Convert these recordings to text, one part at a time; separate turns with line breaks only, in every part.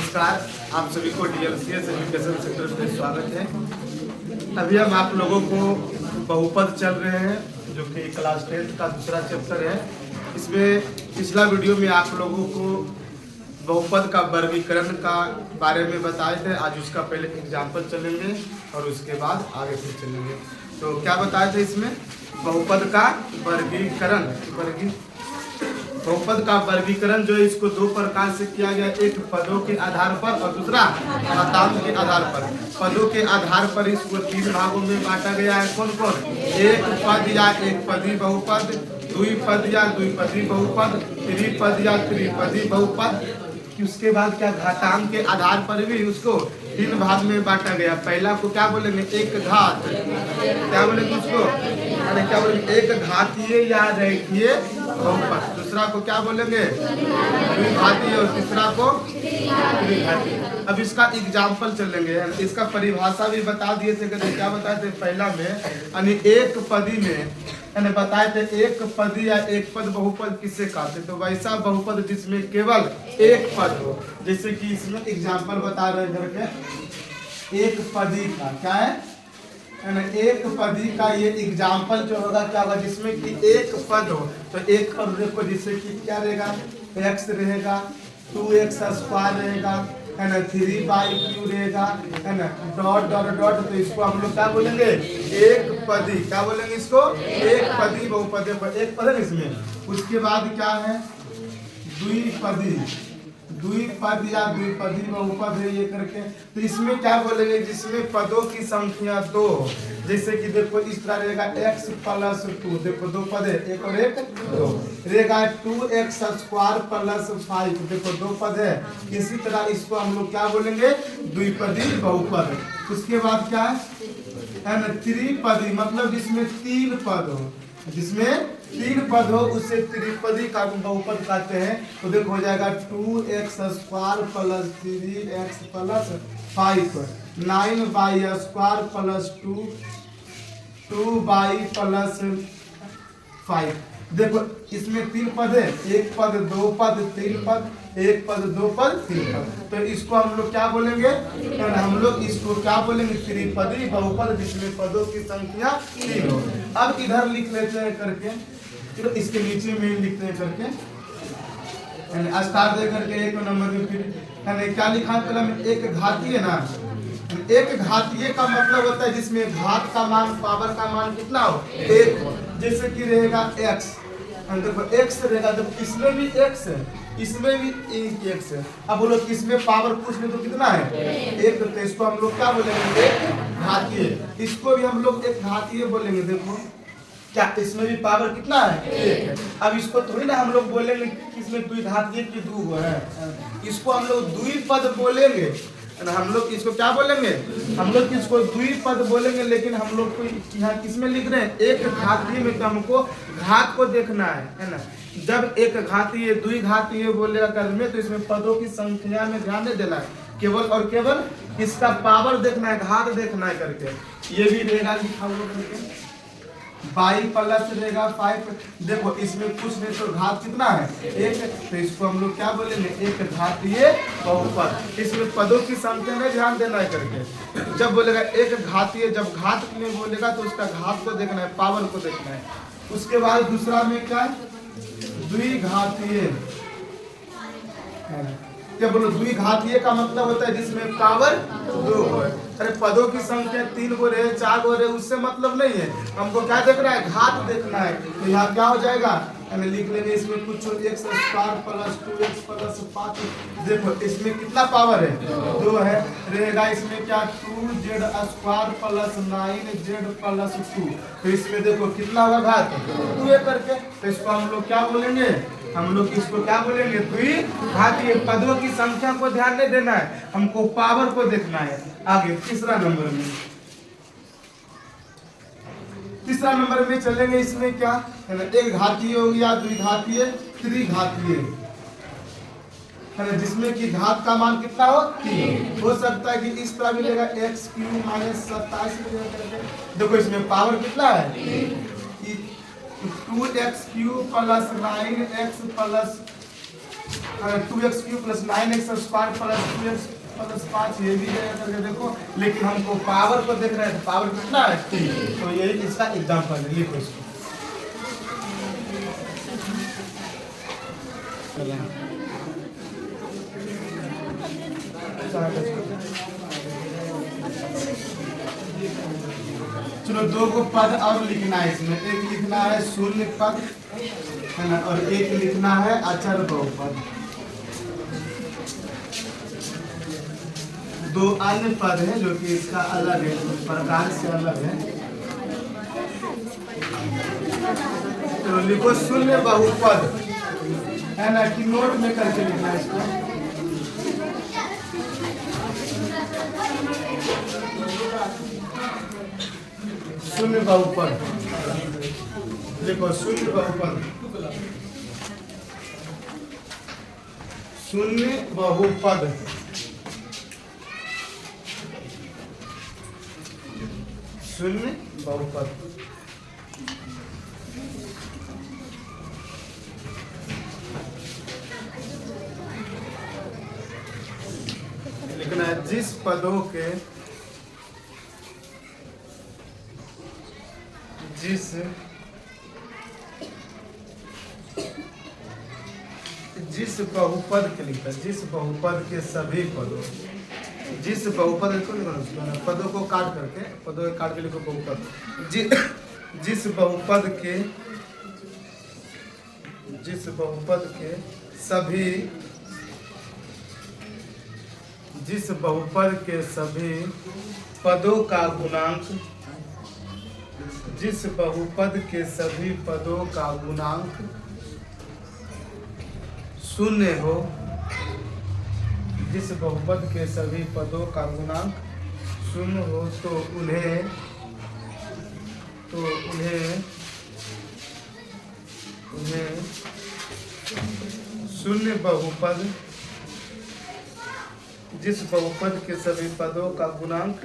नमस्कार, आप सभी को DLCS एजुकेशन सेंटर में स्वागत है। अभी हम आप लोगों को बहुपद चल रहे हैं जो कि क्लास 10th का दूसरा चैप्टर है। इसमें पिछला वीडियो में आप लोगों को बहुपद का वर्गीकरण का बारे में बताए थे। आज उसका पहले एग्जाम्पल चलेंगे और उसके बाद आगे फिर चलेंगे। तो क्या बताए थे इसमें? बहुपद का वर्गीकरण। बहुपद का वर्गीकरण जो है इसको दो प्रकार से किया गया, एक पदों के आधार पर और दूसरा घातांक के आधार पर। पदों के आधार पर इसको तीन भागों में बांटा गया है। कौन कौन? एक पद या एक पदी बहुपद, द्विपद या द्विपदी बहुपद, त्रिपद या त्रिपदी बहुपद। उसके बाद क्या घातांक के आधार पर भी उसको तीन भाग में बांटा गया। पहला को क्या बोलेंगे? एक घात। क्या बोलेंगे उसको? अरे क्या बोलेंगे? एक घातीय या रेखीय बहुपद। दूसरा को क्या बोलेंगे? द्विघातीय। और तीसरा को त्रिघातीय। अब इसका एग्जाम्पल चलेंगे। इसका परिभाषा भी बता दिए थे। क्या बताए थे पहला में? यानी एक पदी में बताए थे एक पदी या एक पद बहुपद किससे कहते? तो वैसा बहुपद जिसमें केवल एक पद हो। जैसे कि इसमें एग्जाम्पल बता रहे हैं करके एक पदी का क्या है ना, एक पदी का ये एग्जाम्पल जो होगा क्या होगा? जिसमें कि एक पद हो तो एक पद देखो, जिससे कि क्या रहेगा? x रहेगा, 2x स्क्वायर रहेगा, है ना, 3/q रहेगा, है ना, डॉट डॉट डॉट। तो इसको हम लोग क्या बोलेंगे? एक पदी। क्या बोलेंगे इसको? एक पदी बहुपद। एक पद है इसमें। उसके बाद क्या है? द्विपदी। द्विपद या द्विपदी बहुपद है ये करके। तो इसमें क्या बोलेंगे? जिसमें पदों की संख्या दो। जैसे कि देखो इस तरह रहेगा x + 2। देखो दो पद है, एक और एक दो रहेगा। 2x square + 5। देखो दो पद है। इसी तरह इसको हम लोग क्या बोलेंगे? द्विपदी बहुपद। उसके बाद क्या है ना, त्रिपदी। मतलब जिसमें तीन पद हो। जिसमें तीन पद हो उसे त्रिपदी का बहुपद कहते हैं। तो देखो हो जाएगा 2x square + 3x + 5, 9y square + 2y + 5। देखो इसमें तीन पद है, एक पद, दो पद, तीन पद, एक पद, दो पद, तीन पद। तो इसको हम लोग क्या बोलेंगे? हम लोग इसको क्या बोलेंगे? त्रिपदी बहुपद जिसमें पदों की संख्या तीन हो। अब इधर लिख लेते हैं करके, तो इसके नीचे में लिखते हैं करके स्टार दे करके एक नंबर में। फिर क्या लिखा है? पहले एक घातीय ना। एक घातीय का मतलब होता है जिसमें घात का मान, पावर का मान कितना हो? एक हो। जैसे कि रहेगा x। देखो x रहेगा, जब इसमें भी x है, इसमें भी x है। अब बोलो इसमें पावर कुछ नहीं तो कितना है? एक। तो इसको हम लोग क्या बोलेंगे? एक घातीय। इसको भी हम लोग एक घातीय बोलेंगे। देखो क्या इसमें भी पावर कितना है? एक है। अब इसको थोड़ी ना हम लोग बोलेंगे इसमें द्विघातीय की दो है। इसको हम लोग द्विपद बोलेंगे। हम लोग इसको क्या बोलेंगे? हम लोग इसको द्विपद बोलेंगे। लेकिन हम लोग को यहाँ किसमें लिख रहे हैं? एक घातीय में। तो हमको घात को देखना है ना। जब एक घातीय द्विघातीय बोलेगा कर में, तो इसमें पदों की संख्या में ध्यान नहीं देना है, केवल और केवल इसका पावर देखना है, घात देखना है करके। ये भी रहेगा लिखा हुआ करके y + रहेगा 5। देखो इसमें कुछ नहीं तो घात कितना है? एक। तो इसको हम लोग क्या बोलेंगे? एक घातीय बहुपद। इसमें पदों की संख्या में ध्यान देना है करके। जब बोलेगा एक घातीय, जब घात में बोलेगा तो उसका घात को देखना है, पावर को देखना है। उसके बाद दूसरा में क्या है? द्विघातीय। क्या बोलो? द्विघातीय का मतलब होता है जिसमें पावर दो हो। अरे पदों की संख्या 3 गो रहे, 4 गो रहे, उससे मतलब नहीं है। हमको क्या देखना है? घात देखना है। तो यहाँ क्या हो जाएगा? लिख लेंगे इसमें कुछ x स्क्वायर + 2x + 5। देखो इसमें कितना पावर है? 2 है। रहेगा इसमें क्या? 2z square + 9z + 2। तो इसमें देखो कितना होगा घात? 2 करके। तो इसको हम लोग क्या बोलेंगे? हम लोग इसको क्या बोलेंगे? द्विघातीय। पदों की संख्या को ध्यान नहीं देना है, हमको पावर को देखना है। आगे तीसरा नंबर में, तीसरा नंबर में चलेंगे। इसमें क्या है? एक घातीय हो गया, द्विघातीय, त्रिघातीय, है ना, जिसमें कि घात का मान कितना हो? 3 हो सकता है कि इस तरह मिलेगा x³ - 27। देखो इसमें पावर कितना है? 2x³ + 9x + 2x cube plus 9x square plus 2x plus 5 ये भी है करके देखो, लेकिन हमको पावर को देख रहे हैं, पावर कितना है 3, तो ये इसका एग्जाम्पल है, लिखो इसको। चलो 2 को पद और लिखना है इसमें, एक लिखना है शून्य पद है ना, और एक लिखना है अचर बहुपद। 2 अन्य पद है जो कि इसका अलग है, प्रकार से अलग है। तो लिखो शून्य बहुपद है ना, कि नोट में करके लिखना है इसको। शून्य बहुपद लिखो, शून्य बहुपद, शून्य बहुपद, शून्य बहुपद। लिखना है जिस पदों के जिस बहुपद के लिखा, जिस बहुपद के सभी पदों, जिस बहुपद को लिखो, पदों को काट करके, पदों को काट के लिखो बहुपद। जिस बहुपद के सभी, जिस बहुपद के सभी पदों का गुणांक, जिस बहुपद के सभी पदों का गुणांक शून्य हो, जिस बहुपद के सभी पदों का गुणांक शून्य हो, तो उन्हें शून्य बहुपद, जिस बहुपद के सभी पदों का गुणांक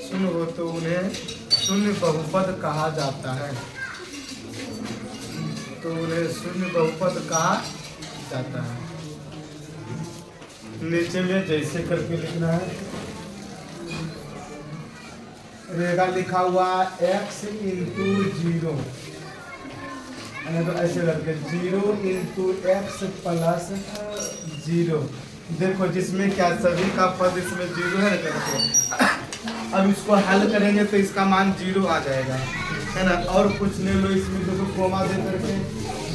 शून्य हो तो उन्हें शून्य बहुपद कहा जाता है, तो उन्हें शून्य बहुपद कहा जाता है। नीचे में जैसे करके लिखना है, रहेगा लिखा हुआ x इंटू 0, तो ऐसे करके 0 इंटू एक्स प्लस 0। देखो जिसमें क्या सभी का पद इसमें 0 है ना, अब इसको हल करेंगे तो इसका मान 0 आ जाएगा, है ना। और कुछ ले लो इसमें, देखो कोमा दे करके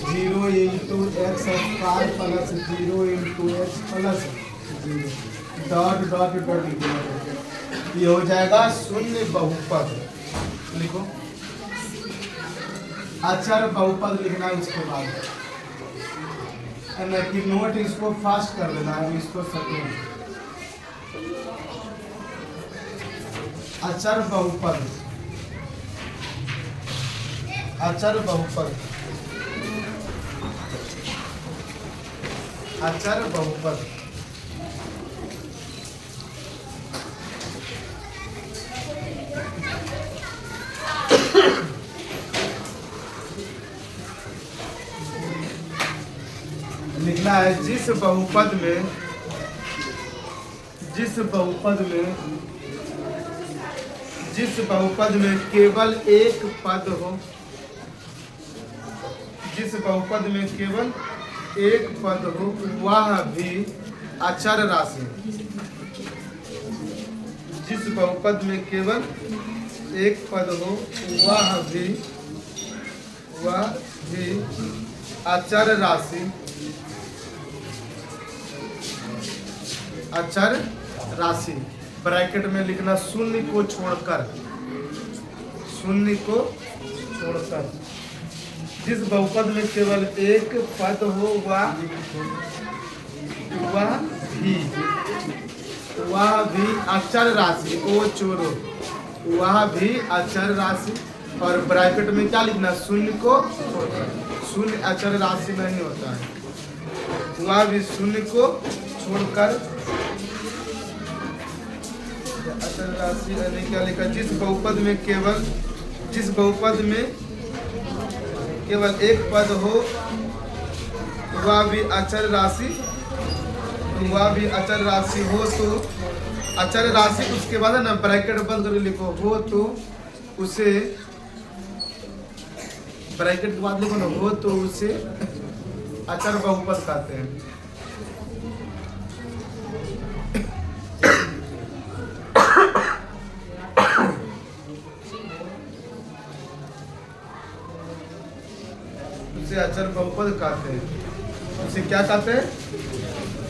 0 into x square plus 0 into x plus 0, dot dot dot लिखो, ये हो जाएगा शून्य बहुपद। लिखो अचर बहुपद लिखना है उसके बाद, कि नोट इसको फास्ट कर देना है, इसको सेकेंड। अचर बहुपद, अचर बहुपद, अचर बहुपद। लिखना है जिस बहुपद में, जिस बहुपद में, जिस बहुपद में केवल एक पद हो, जिस बहुपद में केवल एक पद हो वह भी अचर राशि, जिस बहुपद में केवल एक पद हो वह भी अचर राशि, अचर राशि। ब्रैकेट में लिखना शून्य को छोड़कर, शून्य को छोड़कर। जिस बहुपद में केवल एक पद हो वह भी अचर राशि, ओ चोरो, वह भी अचर राशि। और ब्रैकेट में क्या लिखना, शून्य को छोड़कर। शून्य अचर राशि नहीं होता है, वह भी शून्य को छोड़कर अचर राशि। यानी क्या लिखा, जिस बहुपद में केवल, जिस बहुपद में केवल एक पद हो वह भी अचर राशि तो वह भी अचर राशि हो तो अचर राशि उसके बाद है ना ब्रैकेट बंद करके लिखो हो तो उसे ब्रैकेट के बाद लिखो ना हो तो उसे अचर बहुपद कहते हैं। उसे अचर बहुपद कहते हैं। उसे क्या कहते हैं?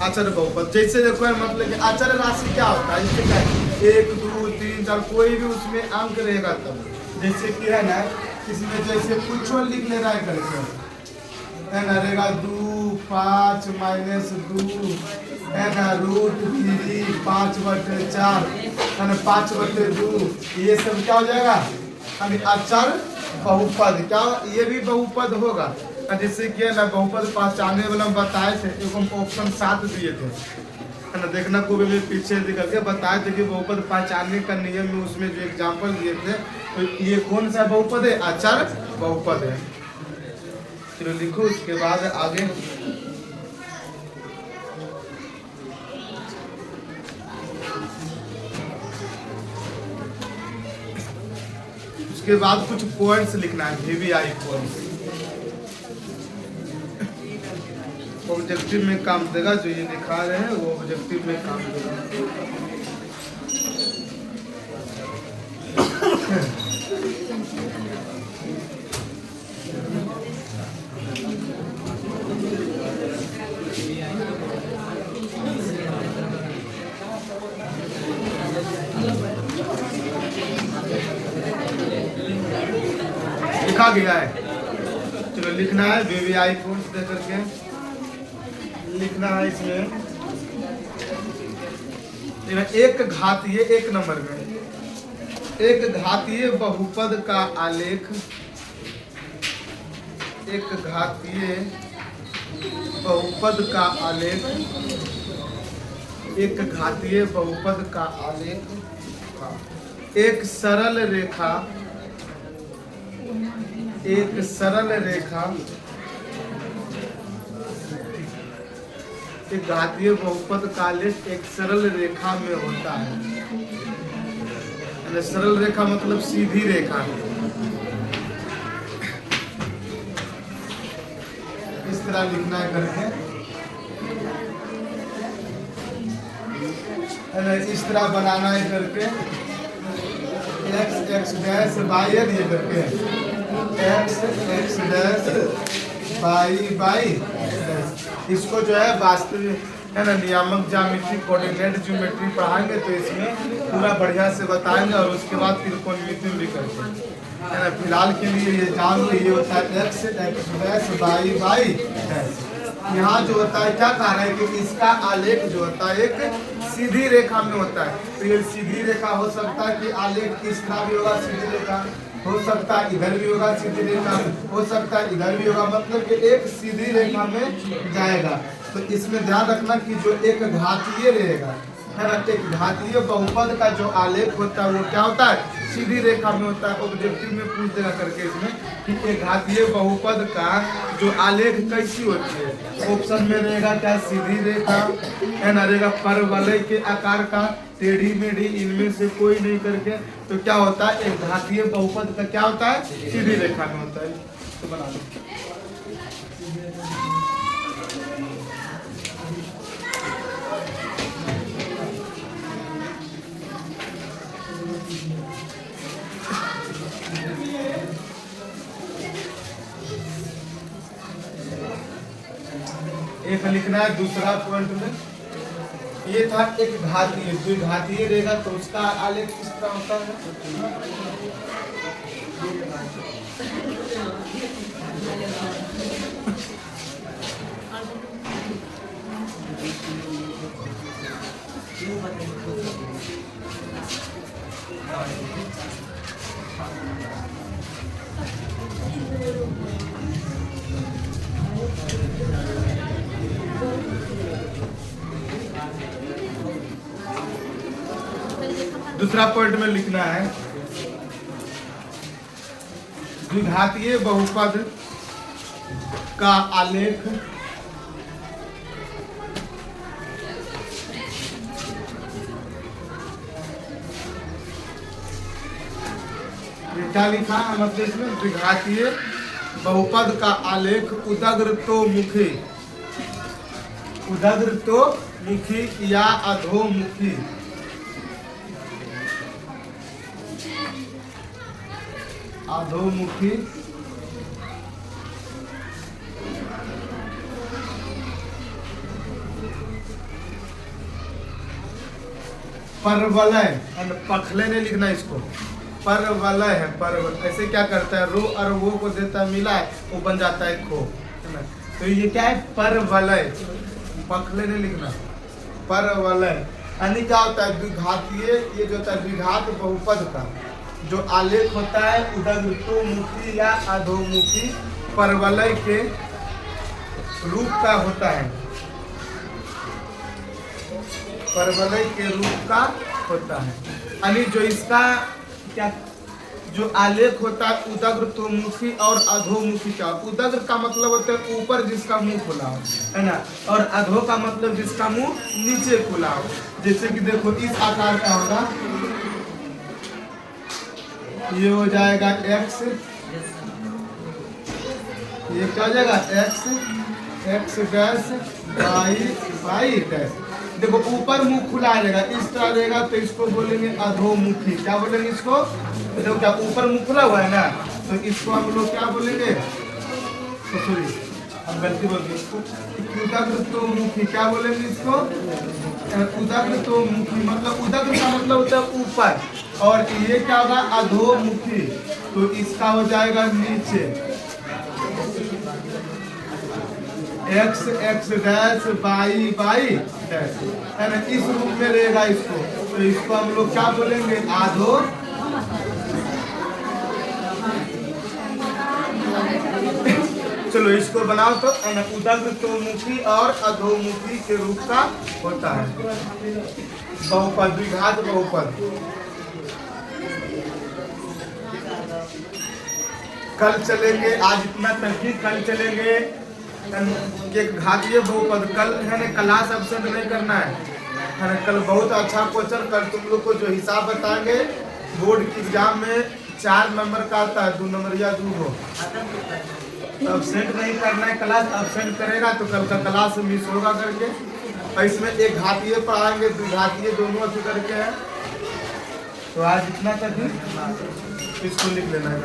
अचर बहुपद। जैसे देखो मतलब कि अचर राशि क्या होता है, इससे क्या है 1 2 3 4 कोई भी उसमें अंक रहेगा तब। जैसे कि है ना इसमें जैसे कुछ लिख ले रहा है करके है ना रहेगा 2 5 -2 है ना √3 5/4 है ना 5/2 ये सब क्या हो जाएगा अभी अचर बहुपद। क्या ये भी बहुपद होगा। जैसे कि है ना बहुपद पहचानने वाला हम बताए थे, एक हम ऑप्शन 7 दिए थे है ना, देखना को भी पीछे निकल के बताए थे कि बहुपद पहचानने का नियम में उसमें जो एग्जाम्पल दिए थे, तो ये कौन सा बहुपद है? अचर बहुपद है। चलो लिखो उसके बाद आगे उसके बाद कुछ पॉइंट्स लिखना है, VVI पॉइंट्स ऑब्जेक्टिव में काम देगा। जो ये दिखा रहे हैं वो ऑब्जेक्टिव में काम देगा। लिखा गया है। चलो लिखना है VVI पॉइंट्स दे करके लिखना है। इसमें एक घातीय, एक नंबर में एक घातीय बहुपद का आलेख, एक घातीय बहुपद का आलेख, एक घातीय बहुपद का आलेख एक सरल रेखा, एक सरल रेखा, एक घातीय बहुपद का आलेख एक सरल रेखा में होता है। सरल रेखा मतलब सीधी रेखा है। इस तरह लिखना है करके है ना, इस तरह बनाना है करके x डैश बाई ये करके x डैश बाई इसको जो है वास्तविक है ना नियामक ज्यामिति कोऑर्डिनेट ज्योमेट्री पढ़ाएंगे तो इसमें पूरा बढ़िया से बताएंगे और उसके बाद त्रिकोणमिति भी करते है ना। फिलहाल के लिए ये जान लो ये होता है x डैश बाई यहाँ जो होता है क्या कह रहा है कि इसका आलेख जो होता है एक सीधी रेखा में होता है। तो ये सीधी रेखा हो सकता है कि आलेख इस तरह भी होगा, सीधी रेखा हो सकता है इधर भी होगा, सीधी रेखा हो सकता है इधर भी होगा, मतलब कि एक सीधी रेखा में जाएगा। तो इसमें ध्यान रखना कि जो एक घातीय रहेगा है ना, एक घातीय बहुपद का जो आलेख होता है वो क्या होता है? सीधी रेखा में होता है। ऑब्जेक्टिव में पूछ देगा करके इसमें कि एक घातीय बहुपद का जो आलेख कैसी होती है। ऑप्शन में रहेगा क्या? सीधी रेखा है ना, रहेगा परवलय के आकार का, टेढ़ी मेढ़ी, इनमें से कोई नहीं करके। तो क्या होता है? एक घातीय बहुपद का क्या होता है? सीधी रेखा में होता है। तो बना लो। एक लिखना है दूसरा पॉइंट में ये था एक घातीय, जो घातीय रहेगा तो उसका आलेख किस तरह होता है? दूसरा पॉइंट में लिखना है द्विघातीय बहुपद का आलेख क्या लिखा है मतलब इसमें द्विघातीय बहुपद का आलेख उदग्रतोमुखी, उदग्रतोमुखी या अधोमुखी। अधोमुखी परवलय, पखले नहीं लिखना इसको, परवलय है परवल। ऐसे क्या करता है, रो और वो को देता है मिला है, वो बन जाता है खो, है ना। तो ये क्या है, परवलय, पखले नहीं लिखना, परवलय। यानी क्या होता है, द्विघातीय, ये जो होता है द्विघात बहुपद का जो आलेख होता है उदग्रतोमुखी या अधोमुखी परवलय के रूप का होता है, परवलय के रूप का होता है। यानी जो इसका क्या जो आलेख होता है उदग्रतोमुखी और अधोमुखी का। उदग्र का मतलब होता है ऊपर जिसका मुंह खुला हो, है ना, और अधो का मतलब जिसका मुंह नीचे खुला हो। जैसे कि देखो इस आकार का होगा, ये हो जाएगा x, ये क्या हो जाएगा x डैश y डैश। देखो ऊपर मुंह खुला रहेगा, इस तरह रहेगा तो इसको बोलेंगे अधोमुखी। क्या बोलेंगे इसको, देखो क्या ऊपर मुंह खुला हुआ है ना, तो इसको हम लोग क्या बोलेंगे, तो सॉरी हम गलती बोल गए, उदग्रतोमुखी। क्या बोलेंगे इसको, उदग्रतोमुखी। मतलब उदग्र का मतलब होता है ऊपर, और ये क्या होगा अधोमुखी, तो इसका हो जाएगा नीचे, x डैश y डैश, है ना, इस रूप में रहेगा इसको। तो इसको हम लोग क्या बोलेंगे, आधो। चलो इसको बनाओ तो, है ना, उदग्रतोमुखी और अधोमुखी के रूप का होता है बहुपद, द्विघात बहुपद। कल चलेंगे, आज इतना तक ही, कल चलेंगे एक घातीय बहुपद। कल है ना क्लास अब्सेंट नहीं करना है ना। कल बहुत अच्छा क्वेश्चन, कल तुम लोग को जो हिसाब बताएंगे बोर्ड की एग्जाम में 4 नंबर का आता है, 2 नंबर या 2 हो। अब्सेंट नहीं करना है, क्लास अब्सेंट करेगा तो कल का क्लास मिस होगा करके। और इसमें एक घातीय पढ़ाएंगे, द्विघातीय, दोनों अच्छी करके है। तो आज इतना तक ही, इसको लिख लेना है।